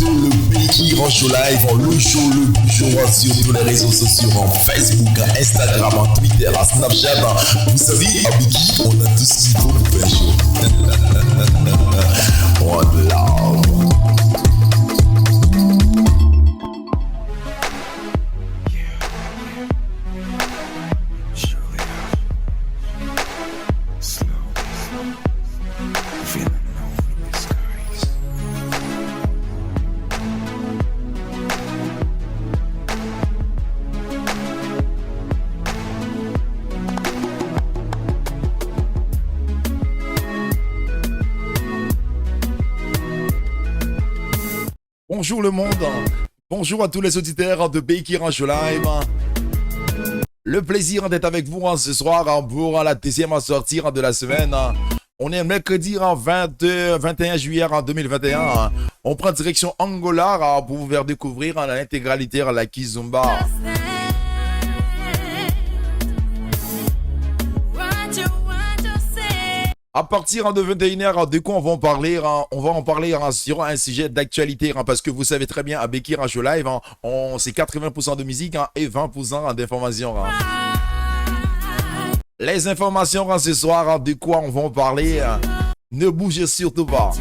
de le Béki Rancho Live, le show le plus chaud sur tous les réseaux sociaux, en Facebook, Instagram, Twitter, Snapchat. Vous savez, à Béki, on a tout ce qu'il faut pour faire chaud. One love. Bonjour le monde, bonjour à tous les auditeurs de Béki Rancho Live. Le plaisir d'être avec vous ce soir pour la deuxième sortie de la semaine. On est mercredi 21 juillet 2021. On prend direction Angola pour vous faire découvrir l'intégralité de la Kizomba. À partir de 21h, de quoi on va en parler? On va en parler sur un sujet d'actualité, parce que vous savez très bien, à Béki Rancho Live, c'est 80% de musique et 20% d'informations. Les informations ce soir, de quoi on va en parler? Ne bougez surtout pas.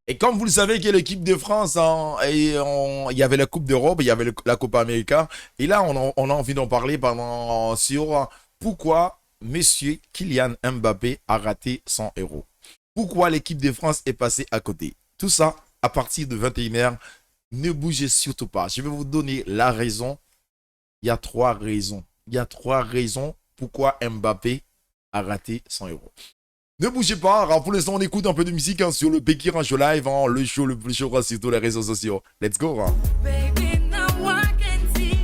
Et comme vous le savez que l'équipe de France, il y avait la Coupe d'Europe, il y avait la Coupe Américaine. Et là, on a envie d'en parler sur pourquoi Monsieur Kylian Mbappé a raté 100 €. Pourquoi l'équipe de France est passée à côté. Tout ça, à partir de 21h, ne bougez surtout pas. Je vais vous donner la raison. Il y a 3 raisons. Il y a 3 raisons pourquoi Mbappé a raté 100 €. Ne bougez pas, pour l'instant on écoute un peu de musique sur le Béki Rancho Live, le show le plus chaud sur tous les réseaux sociaux. Let's go. Baby, now I can see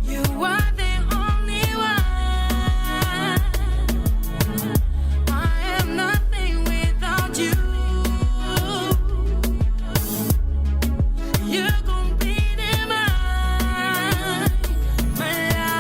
you are the only one. I am nothing without you. You're completely mine, my life.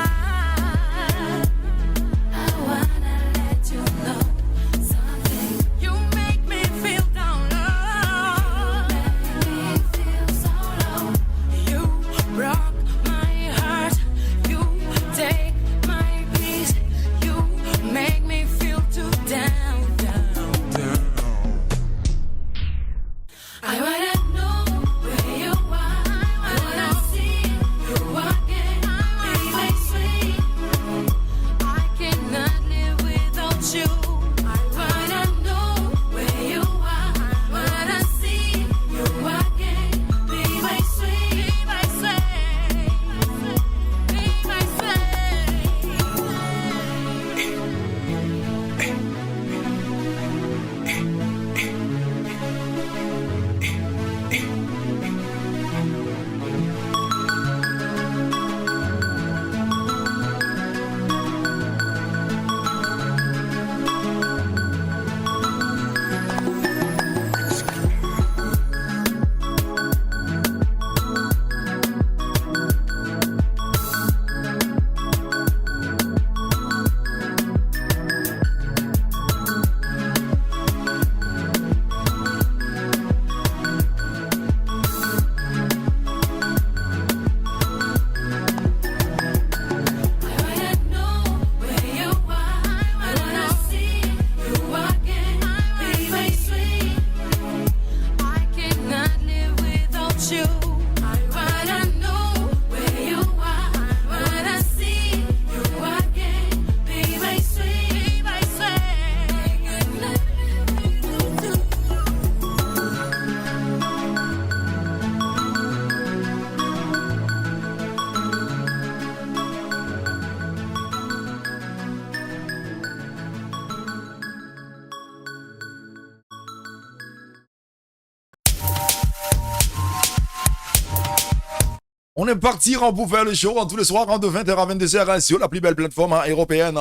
On est parti pour faire le show tous les soirs de 20h à 22h sur la plus belle plateforme européenne,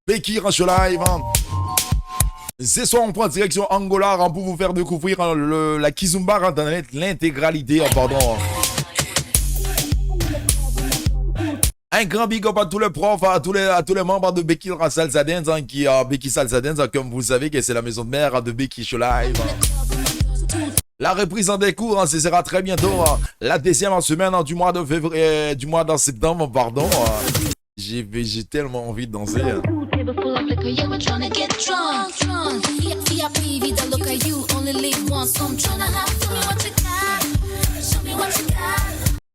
Béki Rancho Live. Ce soir, on prend direction Angola pour vous faire découvrir la Kizomba dans l'intégralité. Un grand big up à tous les profs, à tous les membres de Becky Salsa Dance, Becky Salsa Dance, comme vous le savez, que c'est la maison de mère de Becky Show Live. La reprise en des cours, ce sera très bientôt. La deuxième semaine du mois de février, du mois de septembre, pardon. J'ai tellement envie de danser.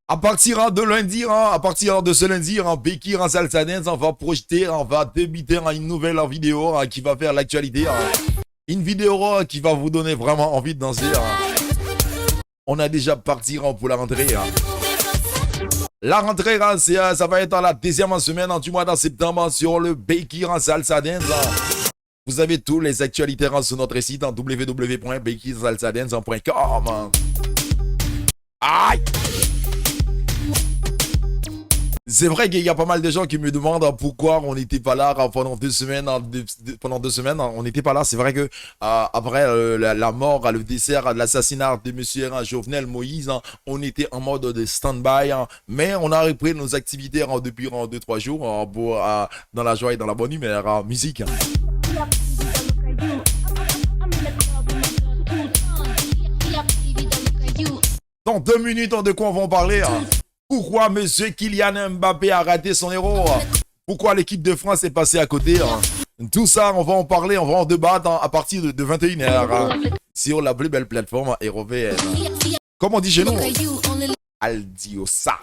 À partir de lundi, à partir de ce lundi, Becky Salsa Dance, on va projeter, on va débuter une nouvelle vidéo qui va faire l'actualité. Une vidéo qui va vous donner vraiment envie de danser. On a déjà parti pour la rentrée. La rentrée, ça va être la deuxième semaine du mois de septembre sur le Becky Salsa Dance. Vous avez toutes les actualités sur notre site www.beckysalsadance.com. Aïe! C'est vrai qu'il y a pas mal de gens qui me demandent pourquoi on n'était pas là pendant 2 semaines. Pendant 2 semaines, on n'était pas là. C'est vrai que après la mort, le dessert, l'assassinat de monsieur Jovenel Moïse, on était en mode de stand-by. Mais on a repris nos activités depuis 2-3 jours dans la joie et dans la bonne humeur. Musique. Dans 2 minutes, de quoi on va en parler? Pourquoi monsieur Kylian Mbappé a raté son héros? Pourquoi l'équipe de France est passée à côté? Tout ça, on va en parler, on va en débattre à partir de 21h sur la plus belle plateforme européenne. Comme on dit chez nous, Aldiosa.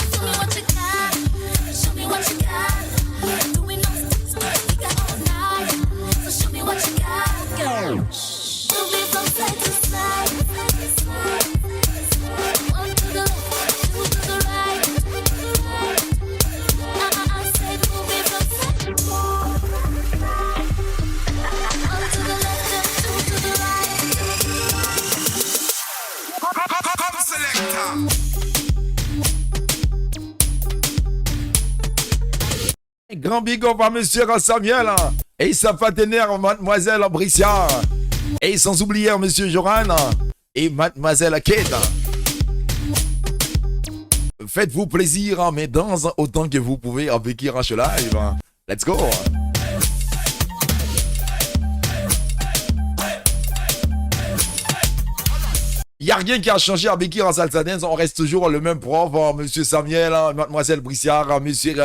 Grand big up à monsieur Samuel et sa partenaire mademoiselle Bricia et sans oublier monsieur Joran et mademoiselle Kate. Faites-vous plaisir, mais dans autant que vous pouvez avec Irache Live. Let's go. Il n'y a rien qui a changé à Becky Salsa Dance. On reste toujours le même prof. Monsieur Samuel, mademoiselle Brissiard, monsieur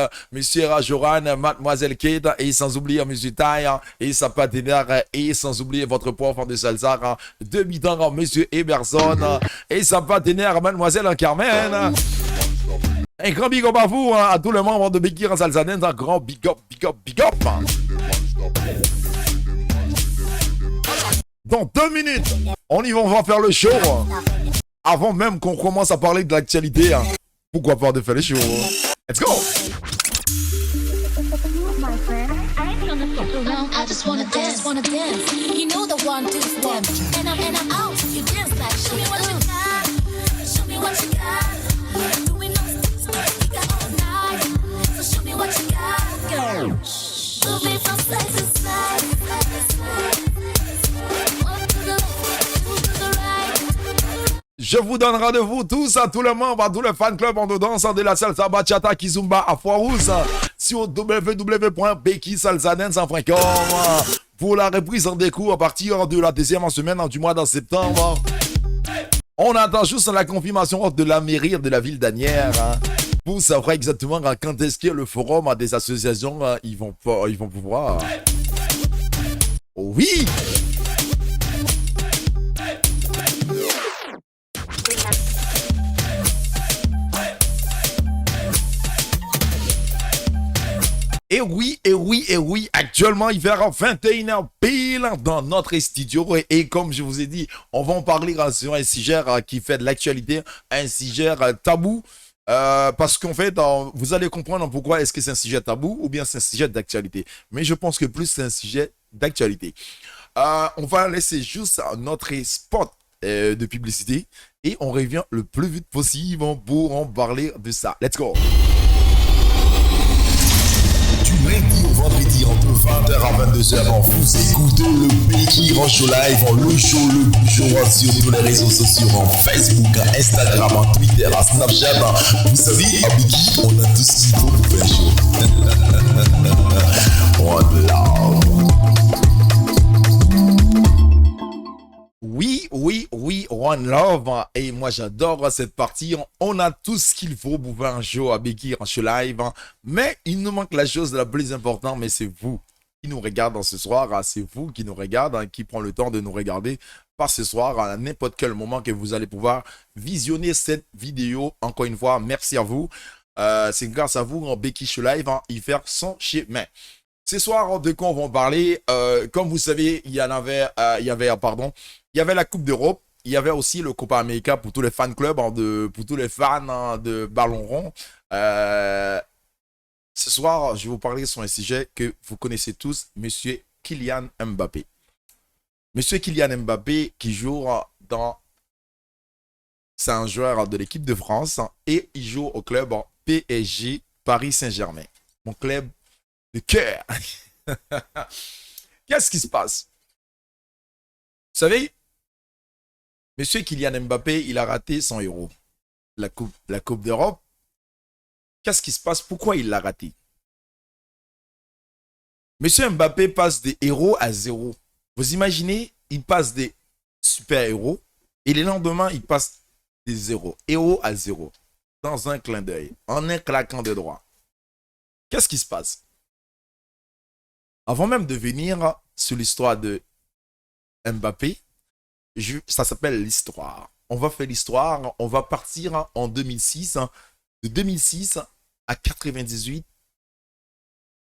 Joran, mademoiselle Kate, et sans oublier monsieur Taille, et sa partenaire, et sans oublier votre prof de salsa, demi-temps, monsieur Eberson, et sa partenaire, mademoiselle Carmen. Un grand big up à vous, à tous les membres de Becky Salsa Dance. Un grand big up, big up, big up. Dans 2 minutes, on va faire le show. Avant même qu'on commence à parler de l'actualité, pourquoi pas de faire le show? Let's go! I just wanna dance, You know the 1, 2 step. And I'm out. You dance like show me what you got. Show me what you got. Doing those things we got all night. So show me what you got, girl. Move me from side to side. Je vous donne rendez-vous tous, à tous les membres, à tous les fan clubs en danse de la salsa bachata kizumba à Foirousse sur www.beckysalsadance.com pour la reprise en découp à partir de la deuxième semaine du mois de septembre. On attend juste la confirmation de la mairie de la ville d'Anières pour savoir exactement quand est-ce que le forum des associations ils vont pouvoir. Oui. Et oui, actuellement il fait 21h pile dans notre studio et comme je vous ai dit, on va en parler sur un sujet qui fait de l'actualité, un sujet tabou, parce qu'en fait, vous allez comprendre pourquoi est-ce que c'est un sujet tabou ou bien c'est un sujet d'actualité. Mais je pense que plus c'est un sujet d'actualité. On va laisser juste notre spot de publicité et on revient le plus vite possible pour en parler de ça. Let's go! Du lundi au vendredi entre 20h à 22h. avant vous écoutez le Becky Rancho Live, le show le plus chaud sur tous les réseaux sociaux, en Facebook, en Instagram, en Twitter, en Snapchat. Vous savez, à Becky, on a tout ce qu'il faut pour faire chaud. One love. Oui, One Love. Et moi, j'adore cette partie. On a tout ce qu'il faut pour faire un show à Becky Rancho Live. Mais il nous manque la chose la plus importante, mais c'est vous qui nous regardez ce soir. C'est vous qui nous regardez, qui prend le temps de nous regarder par ce soir, à n'importe quel moment que vous allez pouvoir visionner cette vidéo. Encore une fois, merci à vous. C'est grâce à vous, Becky Rancho Live, il fait son chemin. Ce soir, de quoi on va parler? Comme vous savez, il y avait la Coupe d'Europe. Il y avait aussi le Copa América pour tous les fan clubs, pour tous les fans de ballon rond. Ce soir, je vais vous parler sur un sujet que vous connaissez tous, Monsieur Kylian Mbappé. Monsieur Kylian Mbappé qui joue dans... C'est un joueur de l'équipe de France et il joue au club PSG Paris Saint-Germain. Mon club de cœur. Qu'est-ce qui se passe? Vous savez, Monsieur Kylian Mbappé, il a raté son héros. La Coupe d'Europe. Qu'est-ce qui se passe? Pourquoi il l'a raté? Monsieur Mbappé passe des héros à zéro. Vous imaginez, il passe des super-héros et le lendemain, il passe des zéros. Héros à zéro. Dans un clin d'œil. En un claquant de doigts. Qu'est-ce qui se passe? Avant même de venir sur l'histoire de Mbappé, ça s'appelle l'histoire. On va faire l'histoire. On va partir en 2006. De 2006 à 98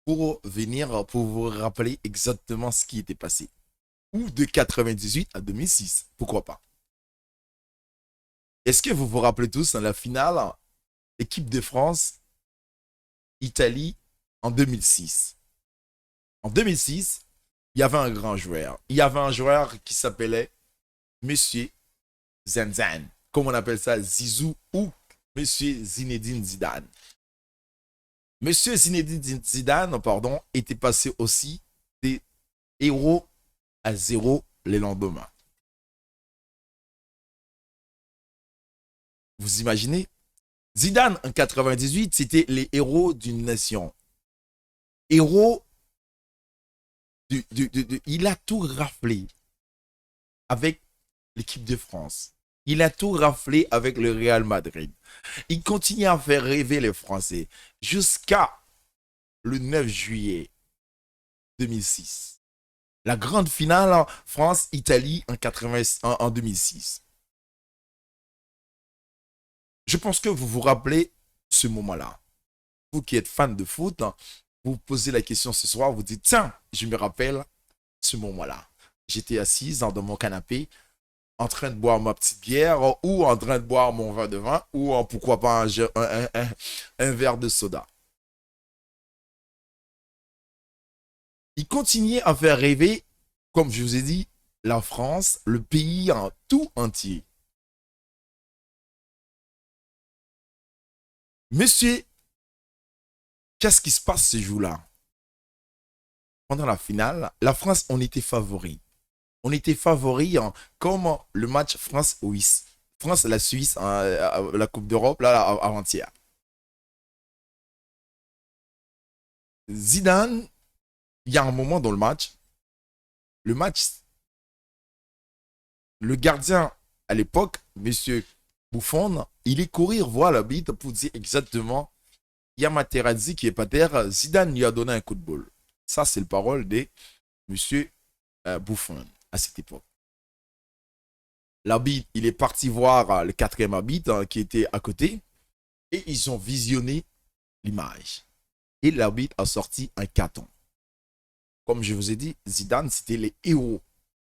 pour venir, pour vous rappeler exactement ce qui était passé. Ou de 98 à 2006. Pourquoi pas? Est-ce que vous vous rappelez tous dans la finale, équipe de France, Italie en 2006? En 2006, il y avait un grand joueur. Il y avait un joueur qui s'appelait Monsieur Zidane. Comme on appelle ça, Zizou ou Monsieur Zinedine Zidane. Monsieur Zinedine Zidane, pardon, était passé aussi des héros à zéro le lendemain. Vous imaginez? Zidane, en 98, c'était les héros d'une nation. Héros, il a tout raflé avec l'équipe de France. Il a tout raflé avec le Real Madrid. Il continue à faire rêver les Français jusqu'à le 9 juillet 2006. La grande finale France-Italie en 2006. Je pense que vous vous rappelez ce moment-là. Vous qui êtes fan de foot, vous posez la question ce soir, vous dites, tiens, je me rappelle ce moment-là. J'étais assise dans mon canapé, en train de boire ma petite bière ou en train de boire mon verre de vin ou pourquoi pas un verre de soda. Il continuait à faire rêver, comme je vous ai dit, la France, le pays en tout entier. Monsieur, qu'est-ce qui se passe ce jour-là? Pendant la finale, la France, on était favoris. On était favoris comme le match France-la Suisse, la Coupe d'Europe, là, avant-hier. Zidane, il y a un moment dans le match, le gardien à l'époque, Monsieur Buffon, il est courir voir l'arbitre pour dire exactement, il y a Materazzi qui est pas terre, Zidane lui a donné un coup de boule. Ça, c'est le parole de Monsieur Buffon à cette époque. L'arbitre, il est parti voir le quatrième arbitre qui était à côté et ils ont visionné l'image. Et l'arbitre a sorti un carton. Comme je vous ai dit, Zidane, c'était les héros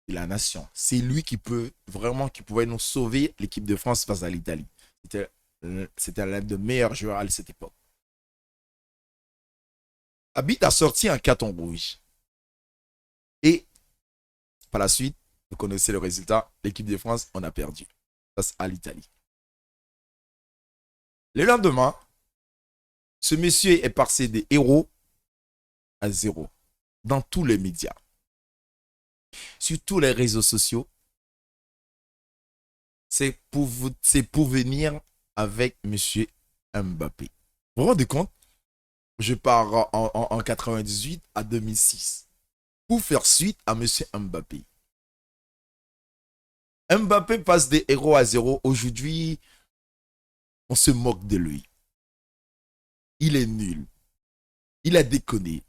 de la nation. C'est lui qui pouvait nous sauver l'équipe de France face à l'Italie. C'était l'un des meilleurs joueurs à cette époque. L'arbitre a sorti un carton rouge. Et par la suite, vous connaissez le résultat, l'équipe de France, on a perdu face à l'Italie. Le lendemain, ce monsieur est passé des héros à zéro dans tous les médias. sur tous les réseaux sociaux, c'est pour venir avec Monsieur Mbappé. Vous vous rendez compte? Je pars en 98 à 2006 pour faire suite à Monsieur Mbappé. Mbappé passe des héros à zéro. Aujourd'hui, on se moque de lui. Il est nul. Il a déconné.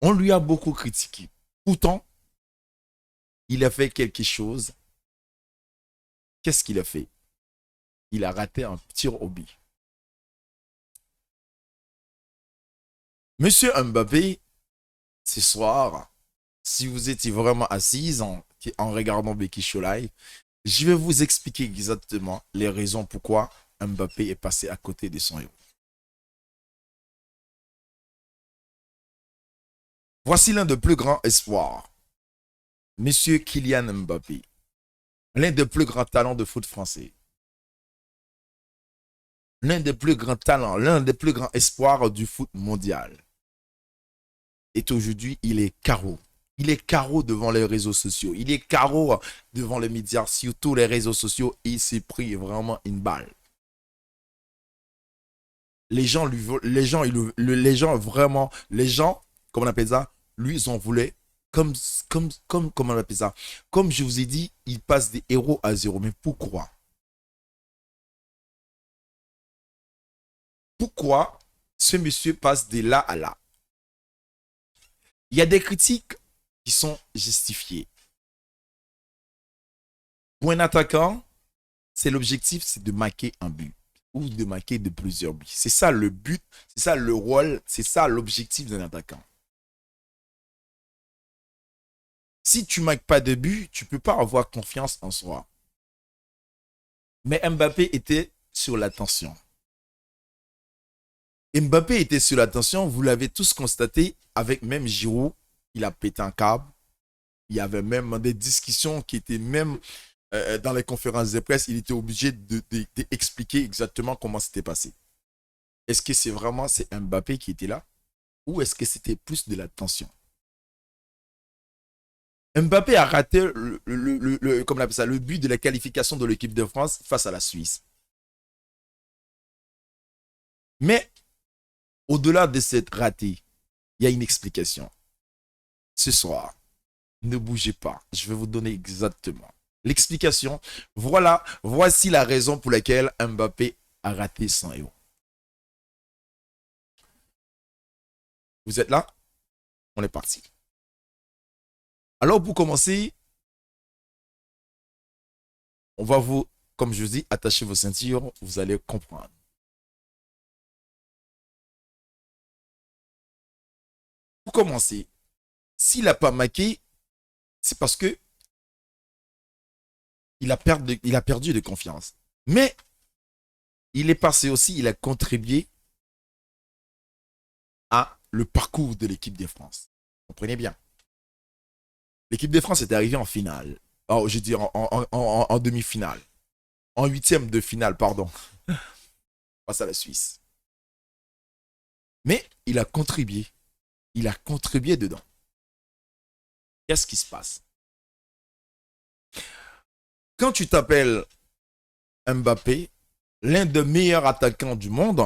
On lui a beaucoup critiqué. Pourtant, il a fait quelque chose. Qu'est-ce qu'il a fait? Il a raté un tir au but. Monsieur Mbappé, ce soir, si vous étiez vraiment assise en regardant Becky Show Live, je vais vous expliquer exactement les raisons pourquoi Mbappé est passé à côté de son héros. Voici l'un des plus grands espoirs. Monsieur Kylian Mbappé, l'un des plus grands talents de foot français. L'un des plus grands talents, l'un des plus grands espoirs du foot mondial. Et aujourd'hui, il est carreau. Il est carreau devant les réseaux sociaux. Il est carreau devant les médias, surtout les réseaux sociaux. Et il s'est pris vraiment une balle. Les gens, comment on appelle ça, lui, ils en voulaient, comment on appelle ça, comme je vous ai dit, il passe des héros à zéro. Mais pourquoi? Pourquoi ce monsieur passe de là à là? Il y a des critiques qui sont justifiées. Pour un attaquant, c'est l'objectif, c'est de marquer un but ou de marquer de plusieurs buts. C'est ça le but, c'est ça le rôle, c'est ça l'objectif d'un attaquant. Si tu ne marques pas de but, tu ne peux pas avoir confiance en soi. Mais Mbappé était sur l'attention. Mbappé était sur l'attention, vous l'avez tous constaté, avec même Giroud, il a pété un câble. Il y avait même des discussions qui étaient même dans les conférences de presse, il était obligé d'expliquer exactement comment c'était passé. Est-ce que c'est vraiment Mbappé qui était là? Ou est-ce que c'était plus de l'attention? Mbappé a raté comme on appelle ça, le but de la qualification de l'équipe de France face à la Suisse. Mais au-delà de cette ratée, il y a une explication. Ce soir, ne bougez pas. Je vais vous donner exactement l'explication. Voici la raison pour laquelle Mbappé a raté son héros. Vous êtes là? On est parti. Alors, pour commencer, on va vous, comme je vous dis, attacher vos ceintures. Vous allez comprendre. Pour commencer, s'il n'a pas marqué, c'est parce que il a perdu de confiance. Mais il est passé aussi, il a contribué à le parcours de l'équipe de France. Comprenez bien. L'équipe de France est arrivée en finale. Oh, je veux dire en demi-finale. En huitième de finale, pardon. Face à la Suisse. Mais il a contribué. Il a contribué dedans. Qu'est-ce qui se passe? Quand tu t'appelles Mbappé, l'un des meilleurs attaquants du monde,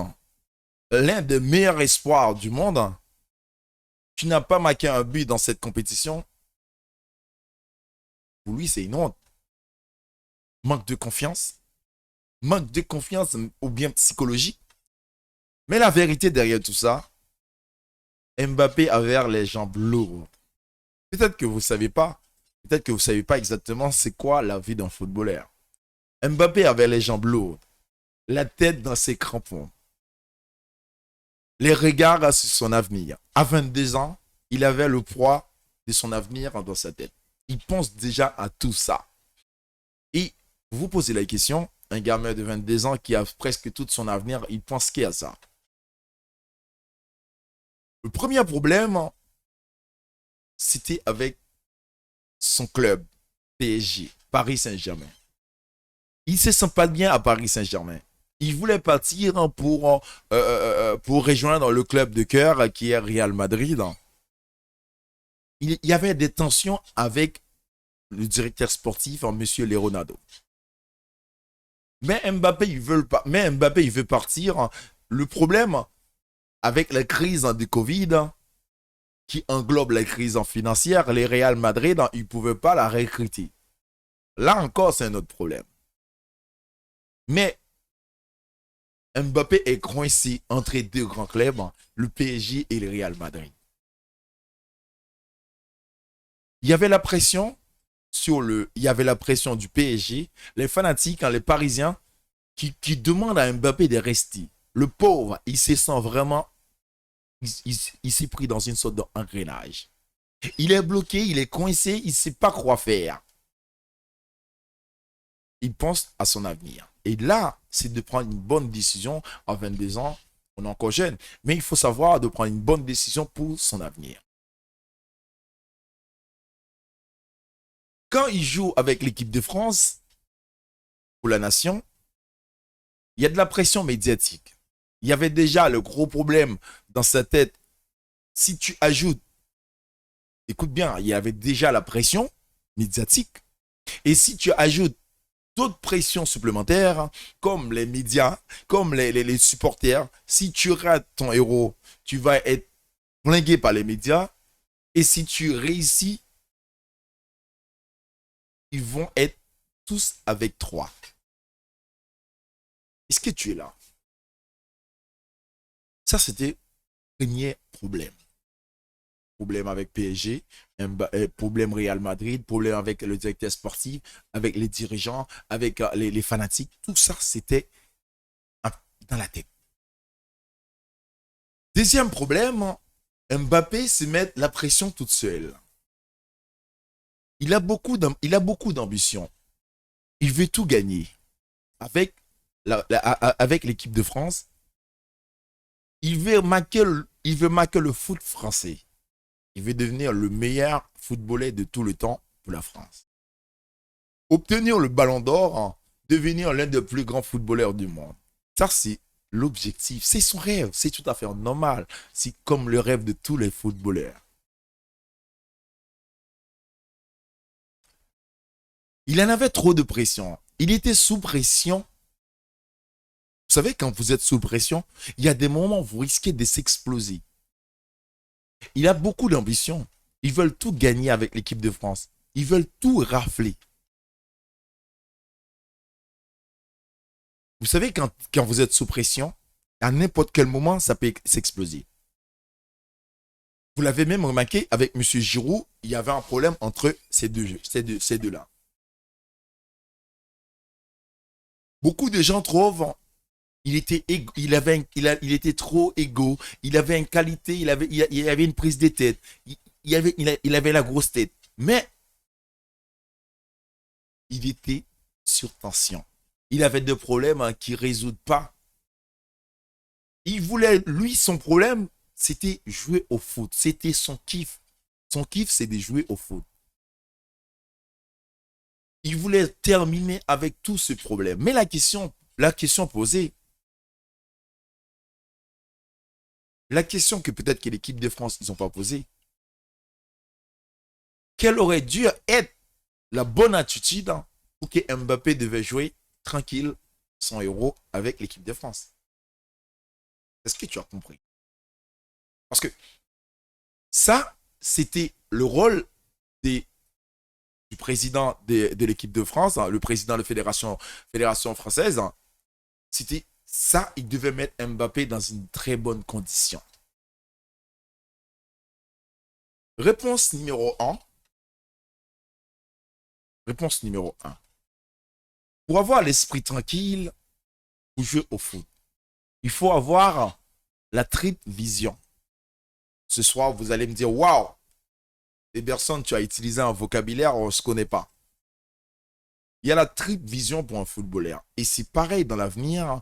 l'un des meilleurs espoirs du monde, tu n'as pas marqué un but dans cette compétition, pour lui, c'est une honte. Manque de confiance ou bien psychologique. Mais la vérité derrière tout ça, Mbappé avait les jambes lourdes. Peut-être que vous ne savez pas. Peut-être que vous ne savez pas exactement c'est quoi la vie d'un footballeur. Mbappé avait les jambes lourdes. La tête dans ses crampons. Les regards sur son avenir. À 22 ans, il avait le poids de son avenir dans sa tête. Il pense déjà à tout ça. Et vous vous posez la question, un gamin de 22 ans qui a presque tout son avenir, il pense qu'à ça. Le premier problème, c'était avec son club, PSG, Paris Saint-Germain. Il ne se sent pas bien à Paris Saint-Germain. Il voulait partir pour rejoindre le club de cœur qui est Real Madrid. il y avait des tensions avec le directeur sportif, Monsieur Leonardo. Mais Mbappé, il veut partir. Le problème avec la crise de Covid qui englobe la crise financière, les Real Madrid, ils ne pouvaient pas la recruter. Là encore, c'est un autre problème. Mais Mbappé est coincé entre deux grands clubs, le PSG et le Real Madrid. Il y avait la pression il y avait la pression du PSG, les fanatiques, les Parisiens, qui demandent à Mbappé de rester. Le pauvre, il se sent vraiment, il s'est pris dans une sorte d'engrenage. Il est bloqué, il est coincé, il ne sait pas quoi faire. Il pense à son avenir. Et là, c'est de prendre une bonne décision à 22 ans. On est encore jeune, mais il faut savoir de prendre une bonne décision pour son avenir. Quand il joue avec l'équipe de France, pour la nation, il y a de la pression médiatique. Il y avait déjà le gros problème dans sa tête. Si tu ajoutes, écoute bien, il y avait déjà la pression médiatique. Et si tu ajoutes d'autres pressions supplémentaires, comme les médias, comme les supporters, si tu rates ton héros, tu vas être flingué par les médias. Et si tu réussis, ils vont être tous avec toi. Est-ce que tu es là? Ça, c'était le premier problème. Problème avec PSG, problème Real Madrid, problème avec le directeur sportif, avec les dirigeants, avec les fanatiques. Tout ça, c'était dans la tête. Deuxième problème, Mbappé se met la pression toute seule. Il a beaucoup d'ambition. Il veut tout gagner. Avec l'équipe de France, il veut marquer le foot français. Il veut devenir le meilleur footballeur de tout le temps pour la France. Obtenir le ballon d'or, devenir l'un des plus grands footballeurs du monde. Ça, c'est l'objectif. C'est son rêve. C'est tout à fait normal. C'est comme le rêve de tous les footballeurs. Il en avait trop de pression. Il était sous pression. Vous savez, quand vous êtes sous pression, il y a des moments où vous risquez de s'exploser. Il a beaucoup d'ambition. Ils veulent tout gagner avec l'équipe de France. Ils veulent tout rafler. Vous savez, quand vous êtes sous pression, à n'importe quel moment, ça peut s'exploser. Vous l'avez même remarqué avec M. Giroud, il y avait un problème entre ces deux-là. Beaucoup de gens trouvent il était trop égaux, il avait une qualité, il avait une prise de tête, il avait la grosse tête. Mais il était sur tension. Il avait des problèmes qui ne résoudent pas. Il voulait, lui, son problème, c'était jouer au foot. C'était son kiff. Son kiff, c'est de jouer au foot. Il voulait terminer avec tous ces problèmes. Mais la question posée, la question que peut-être que l'équipe de France, ils n'ont pas posée, quelle aurait dû être la bonne attitude pour que Mbappé devait jouer tranquille son héros avec l'équipe de France? Est-ce que tu as compris? Parce que ça, c'était le rôle du président de l'équipe de France, le président de la fédération française. C'était ça, il devait mettre Mbappé dans une très bonne condition. Réponse numéro 1. Réponse numéro 1. Pour avoir l'esprit tranquille, pour jouer au foot, il faut avoir la triple vision. Ce soir, vous allez me dire, waouh, les personnes, tu as utilisé un vocabulaire, on ne se connaît pas. Il y a la triple vision pour un footballeur. Et c'est pareil dans l'avenir,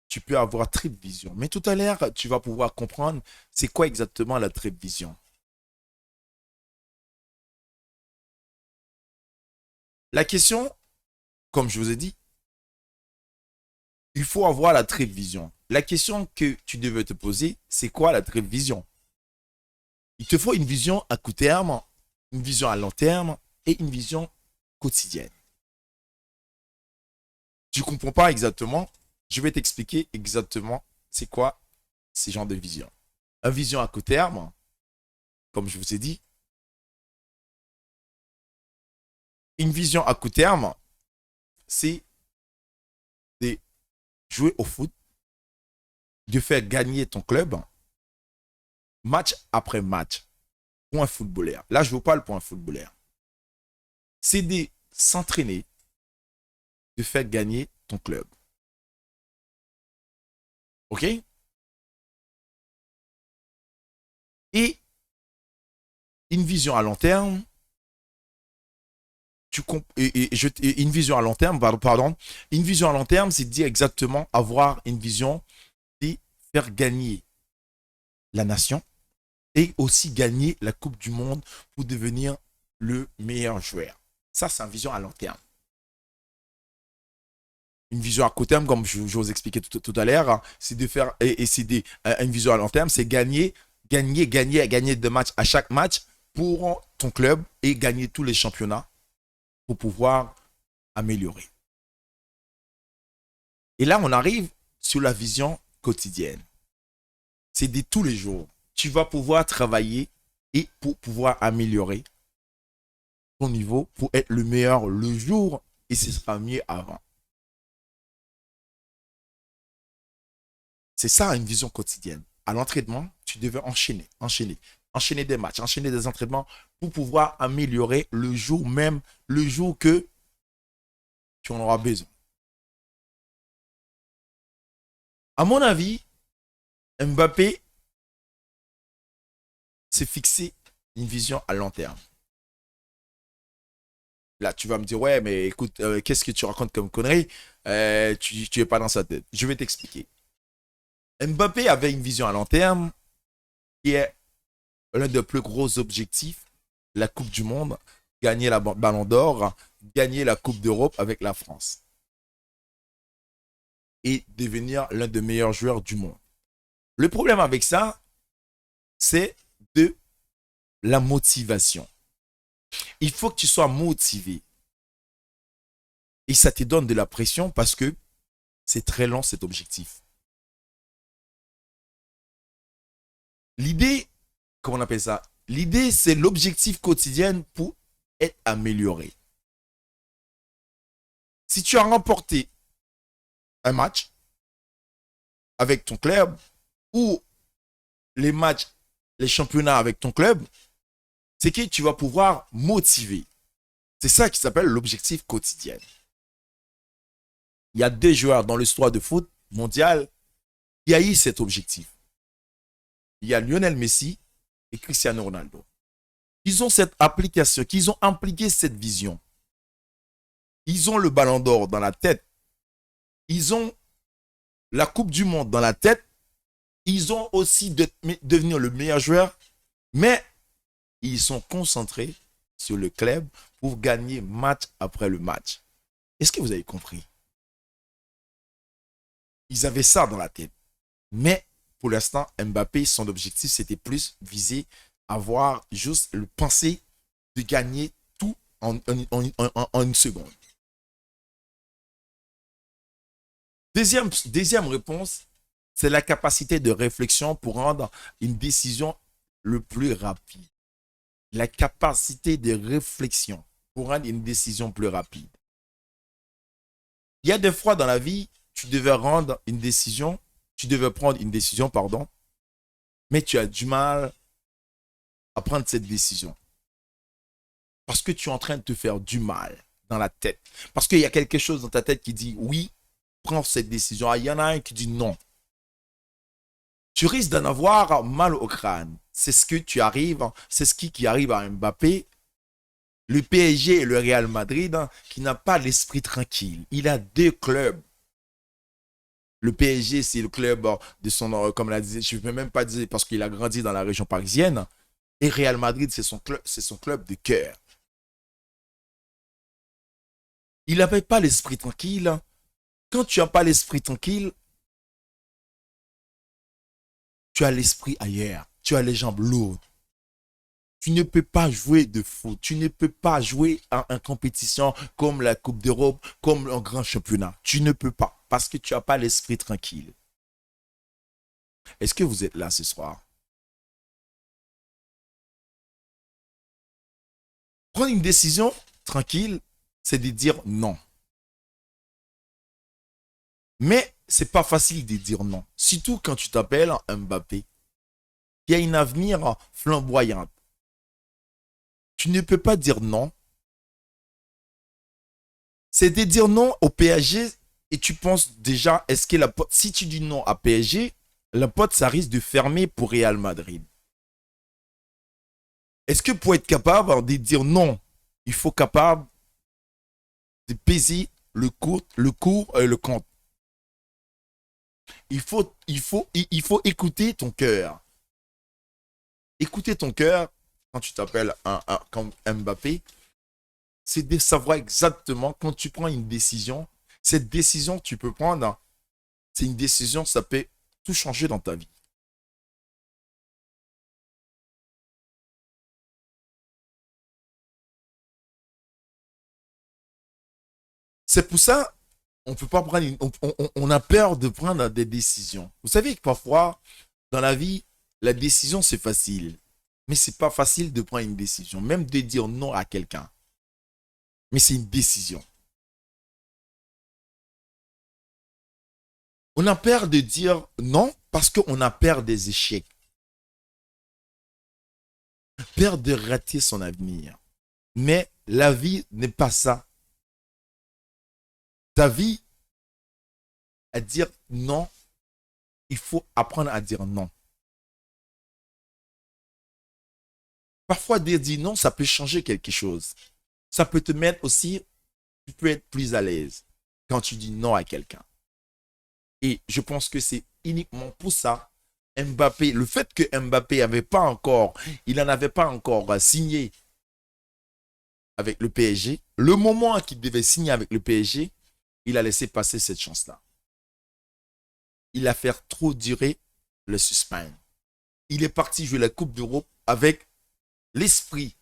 tu peux avoir triple vision. Mais tout à l'heure, tu vas pouvoir comprendre c'est quoi exactement la triple vision. La question, comme je vous ai dit, il faut avoir la triple vision. La question que tu devais te poser, c'est quoi la triple vision? Il te faut une vision à court terme, une vision à long terme et une vision quotidienne. Tu ne comprends pas exactement, je vais t'expliquer exactement c'est quoi ces genres de vision. Une vision à court terme, comme je vous ai dit, une vision à court terme, c'est de jouer au foot, de faire gagner ton club, match après match, point footballeur. Là, je ne veux pas le point footballeur. C'est de s'entraîner, de faire gagner ton club. OK? Et une vision à long terme, une vision à long terme, pardon, une vision à long terme, c'est dire exactement avoir une vision et faire gagner la nation et aussi gagner la Coupe du Monde pour devenir le meilleur joueur. Ça, c'est une vision à long terme. Une vision à court terme, comme je vous expliquais tout à l'heure, c'est de faire, et c'est une vision à long terme, c'est gagner de match à chaque match pour ton club et gagner tous les championnats pour pouvoir améliorer. Et là, on arrive sur la vision quotidienne. C'est de tous les jours. Tu vas pouvoir travailler et pour pouvoir améliorer ton niveau pour être le meilleur le jour et ce sera mieux avant. C'est ça une vision quotidienne. À l'entraînement, tu devais enchaîner des matchs, enchaîner des entraînements pour pouvoir améliorer le jour même, le jour que tu en auras besoin. À mon avis, Mbappé s'est fixé une vision à long terme. Là, tu vas me dire, ouais, mais écoute, qu'est-ce que tu racontes comme connerie? Tu n'es pas dans sa tête. Je vais t'expliquer. Mbappé avait une vision à long terme qui est l'un des plus gros objectifs, la Coupe du Monde, gagner la Ballon d'Or, gagner la Coupe d'Europe avec la France et devenir l'un des meilleurs joueurs du monde. Le problème avec ça, c'est de la motivation. Il faut que tu sois motivé. Et ça te donne de la pression parce que c'est très long cet objectif. L'idée, comment on appelle ça? L'idée, c'est l'objectif quotidien pour être amélioré. Si tu as remporté un match avec ton club ou les matchs, les championnats avec ton club, c'est que tu vas pouvoir motiver. C'est ça qui s'appelle l'objectif quotidien. Il y a 2 joueurs dans l'histoire de foot mondial qui a eu cet objectif. Il y a Lionel Messi et Cristiano Ronaldo. Ils ont cette application, qu'ils ont impliqué cette vision. Ils ont le ballon d'or dans la tête. Ils ont la Coupe du Monde dans la tête. Ils ont aussi devenir le meilleur joueur. Mais ils sont concentrés sur le club pour gagner match après le match. Est-ce que vous avez compris? Ils avaient ça dans la tête. Mais pour l'instant, Mbappé, son objectif, c'était plus viser à avoir juste le penser de gagner tout en une seconde. Deuxième réponse, c'est la capacité de réflexion pour rendre une décision le plus rapide. La capacité de réflexion pour rendre une décision plus rapide. Il y a des fois dans la vie, tu devais prendre une décision, pardon, mais tu as du mal à prendre cette décision. Parce que tu es en train de te faire du mal dans la tête. Parce qu'il y a quelque chose dans ta tête qui dit oui, prends cette décision. Ah, il y en a un qui dit non. Tu risques d'en avoir mal au crâne. C'est ce qui arrive à Mbappé, le PSG et le Real Madrid, qui n'a pas l'esprit tranquille. Il a 2 clubs. Le PSG, c'est le club de son, comme l'a dit, je ne peux même pas dire parce qu'il a grandi dans la région parisienne. Et Real Madrid, c'est son club de cœur. Il n'avait pas l'esprit tranquille. Quand tu n'as pas l'esprit tranquille, tu as l'esprit ailleurs. Tu as les jambes lourdes. Tu ne peux pas jouer de foot. Tu ne peux pas jouer en compétition comme la Coupe d'Europe, comme un grand championnat. Tu ne peux pas parce que tu n'as pas l'esprit tranquille. Est-ce que vous êtes là ce soir? Prendre une décision tranquille, c'est de dire non. Mais c'est pas facile de dire non. Surtout quand tu t'appelles Mbappé, qui a un avenir flamboyant. Tu ne peux pas dire non. C'est de dire non au PSG et tu penses déjà, est-ce que la porte, si tu dis non à PSG, la porte, ça risque de fermer pour Real Madrid. Est-ce que pour être capable de dire non, il faut capable de peser le cours et le compte. Il faut écouter ton cœur. Écouter ton cœur quand tu t'appelles comme Mbappé, c'est de savoir exactement quand tu prends une décision. Cette décision, tu peux prendre, c'est une décision, ça peut tout changer dans ta vie. C'est pour ça, on peut pas prendre on a peur de prendre des décisions. Vous savez que parfois, dans la vie, la décision, c'est facile. Mais c'est pas facile de prendre une décision. Même de dire non à quelqu'un. Mais c'est une décision. On a peur de dire non parce qu'on a peur des échecs. Peur de rater son avenir. Mais la vie n'est pas ça. Ta vie, à dire non, il faut apprendre à dire non. Parfois, dire non, ça peut changer quelque chose. Ça peut te mettre aussi, tu peux être plus à l'aise quand tu dis non à quelqu'un. Et je pense que c'est uniquement pour ça, Mbappé, le fait que Mbappé il n'en avait pas encore signé avec le PSG, le moment qu'il devait signer avec le PSG, il a laissé passer cette chance-là. Il a fait trop durer le suspense. Il est parti jouer la Coupe d'Europe avec l'esprit.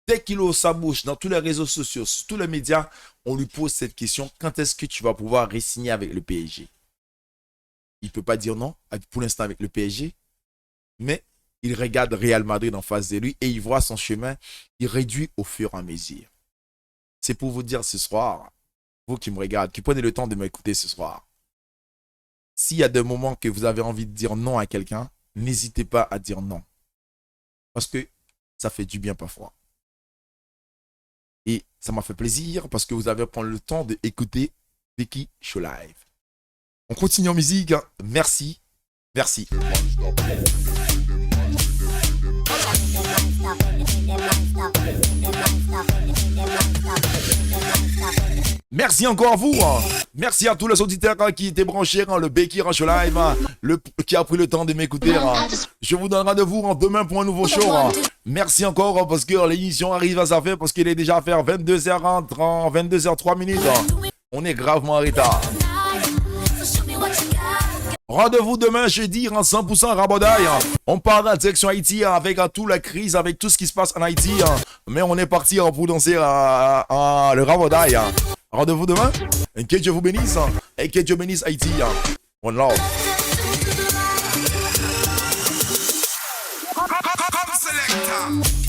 Dès qu'il ouvre sa bouche dans tous les réseaux sociaux, sur tous les médias, on lui pose cette question, quand est-ce que tu vas pouvoir re-signer avec le PSG? Il ne peut pas dire non pour l'instant avec le PSG, mais il regarde Real Madrid en face de lui et il voit son chemin, il réduit au fur et à mesure. C'est pour vous dire ce soir, vous qui me regardez, qui prenez le temps de m'écouter ce soir, s'il y a des moments que vous avez envie de dire non à quelqu'un, n'hésitez pas à dire non. Parce que ça fait du bien parfois. Et ça m'a fait plaisir parce que vous avez pris le temps d'écouter Becky Show Live. On continue en musique. Merci. Merci. Merci encore à vous. Merci à tous les auditeurs qui étaient branchés le Becky Show Live, qui a pris le temps de m'écouter. Je vous donne rendez-vous demain pour un nouveau show. Merci encore parce que l'émission arrive à sa fin parce qu'il est déjà à faire 22h03 minutes. On est gravement en retard. Rendez-vous demain jeudi en 100% Rabodaï. On part dans la direction Haïti avec toute la crise, avec tout ce qui se passe en Haïti. Mais on est parti pour danser le Rabodaï. Rendez-vous demain. Et que Dieu vous bénisse. Et que Dieu bénisse Haïti. One love. Come selector.